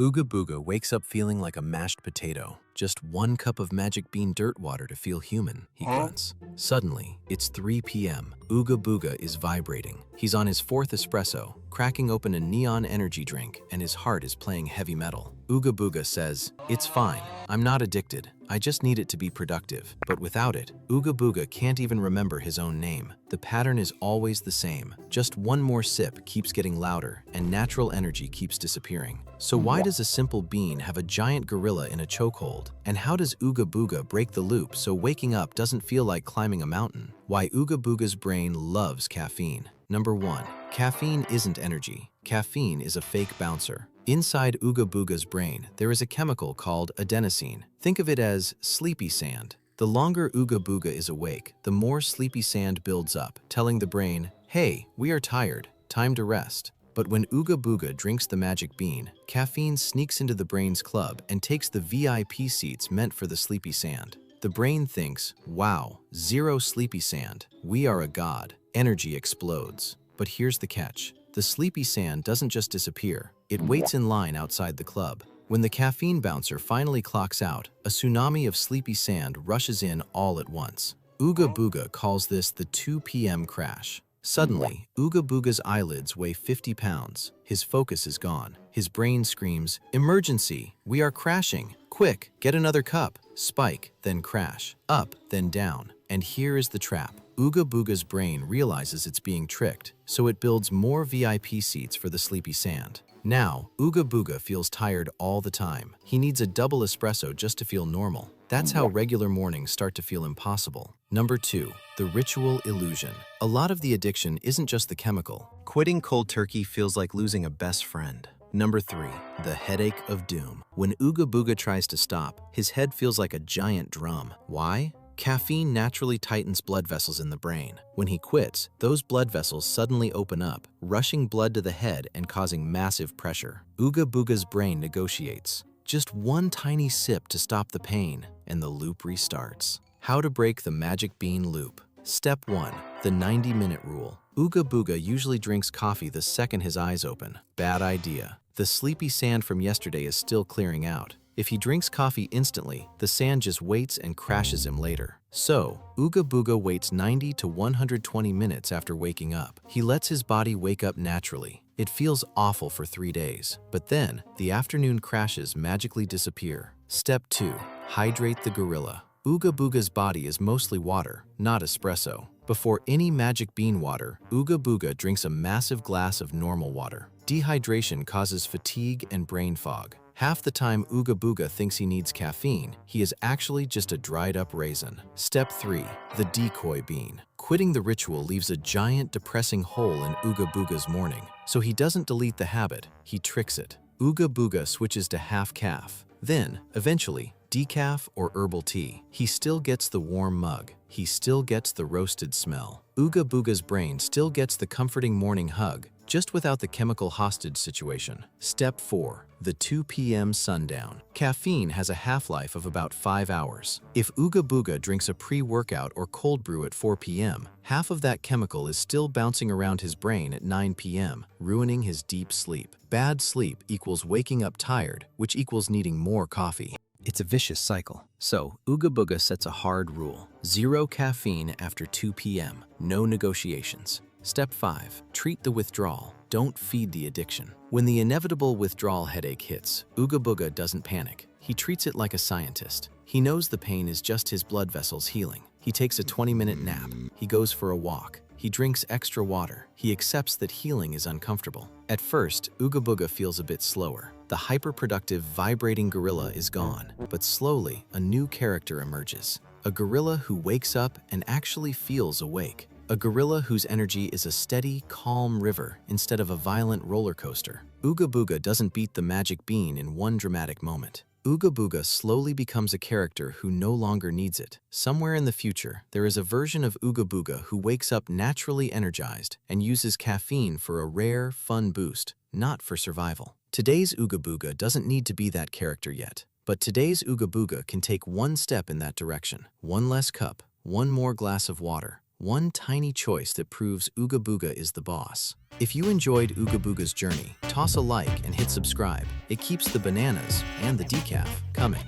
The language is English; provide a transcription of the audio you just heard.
Ooga Booga wakes up feeling like a mashed potato. Just 1 cup of magic bean dirt water to feel human, he grunts. Suddenly, it's 3 p.m. Ooga Booga is vibrating. He's on his 4th espresso, cracking open a neon energy drink, and his heart is playing heavy metal. Ooga Booga says, "It's fine. I'm not addicted. I just need it to be productive." But without it, Ooga Booga can't even remember his own name. The pattern is always the same. Just one more sip keeps getting louder, and natural energy keeps disappearing. So why does a simple bean have a giant gorilla in a chokehold? And how does Ooga Booga break the loop so waking up doesn't feel like climbing a mountain? Why Ooga Booga's brain loves caffeine. Number 1. Caffeine isn't energy. Caffeine is a fake bouncer. Inside Ooga Booga's brain, there is a chemical called adenosine. Think of it as sleepy sand. The longer Ooga Booga is awake, the more sleepy sand builds up, telling the brain, "Hey, we are tired. Time to rest." But when Ooga Booga drinks the magic bean, caffeine sneaks into the brain's club and takes the VIP seats meant for the sleepy sand. The brain thinks, "Wow, 0 sleepy sand. We are a god." Energy explodes. But here's the catch. The sleepy sand doesn't just disappear. It waits in line outside the club. When the caffeine bouncer finally clocks out, a tsunami of sleepy sand rushes in all at once. Ooga Booga calls this the 2 p.m. crash. Suddenly, Ooga Booga's eyelids weigh 50 pounds. His focus is gone. His brain screams, "Emergency! We are crashing! Quick, get another cup!" Spike, then crash. Up, then down. And here is the trap. Ooga Booga's brain realizes it's being tricked, so it builds more VIP seats for the sleepy sand. Now, Ooga Booga feels tired all the time. He needs a double espresso just to feel normal. That's how regular mornings start to feel impossible. Number 2. The ritual illusion. A lot of the addiction isn't just the chemical. Quitting cold turkey feels like losing a best friend. Number 3. The headache of doom. When Ooga Booga tries to stop, his head feels like a giant drum. Why? Caffeine naturally tightens blood vessels in the brain. When he quits, those blood vessels suddenly open up, rushing blood to the head and causing massive pressure. Ooga Booga's brain negotiates. Just one tiny sip to stop the pain, and the loop restarts. How to break the magic bean loop. Step 1. The 90-minute rule. Ooga Booga usually drinks coffee the second his eyes open. Bad idea. The sleepy sand from yesterday is still clearing out. If he drinks coffee instantly, the sand just waits and crashes him later. So, Ooga Booga waits 90 to 120 minutes after waking up. He lets his body wake up naturally. It feels awful for 3 days, but then the afternoon crashes magically disappear. Step 2. Hydrate the gorilla. Ooga Booga's body is mostly water, not espresso. Before any magic bean water, Ooga Booga drinks a massive glass of normal water. Dehydration causes fatigue and brain fog. Half the time Ooga Booga thinks he needs caffeine, he is actually just a dried-up raisin. Step 3. The decoy bean. Quitting the ritual leaves a giant, depressing hole in Ooga Booga's morning. So he doesn't delete the habit, he tricks it. Ooga Booga switches to half-caff. Then, eventually, decaf or herbal tea. He still gets the warm mug. He still gets the roasted smell. Ooga Booga's brain still gets the comforting morning hug, just without the chemical hostage situation. Step 4. The 2 p.m. sundown. Caffeine has a half-life of about 5 hours. If Ooga Booga drinks a pre-workout or cold brew at 4 p.m., half of that chemical is still bouncing around his brain at 9 p.m., ruining his deep sleep. Bad sleep equals waking up tired, which equals needing more coffee. It's a vicious cycle. So, Ooga Booga sets a hard rule. 0 caffeine after 2 p.m. No negotiations. Step 5. Treat the withdrawal. Don't feed the addiction. When the inevitable withdrawal headache hits, Ooga Booga doesn't panic. He treats it like a scientist. He knows the pain is just his blood vessels healing. He takes a 20-minute nap. He goes for a walk. He drinks extra water. He accepts that healing is uncomfortable. At first, Ooga Booga feels a bit slower. The hyperproductive, vibrating gorilla is gone. But slowly, a new character emerges. A gorilla who wakes up and actually feels awake. A gorilla whose energy is a steady, calm river instead of a violent roller coaster. Ooga Booga doesn't beat the magic bean in one dramatic moment. Ooga Booga slowly becomes a character who no longer needs it. Somewhere in the future, there is a version of Ooga Booga who wakes up naturally energized and uses caffeine for a rare, fun boost, not for survival. Today's Ooga Booga doesn't need to be that character yet, but today's Ooga Booga can take one step in that direction. One less cup, one more glass of water, one tiny choice that proves Ooga Booga is the boss. If you enjoyed Ooga Booga's journey, toss a like and hit subscribe. It keeps the bananas and the decaf coming.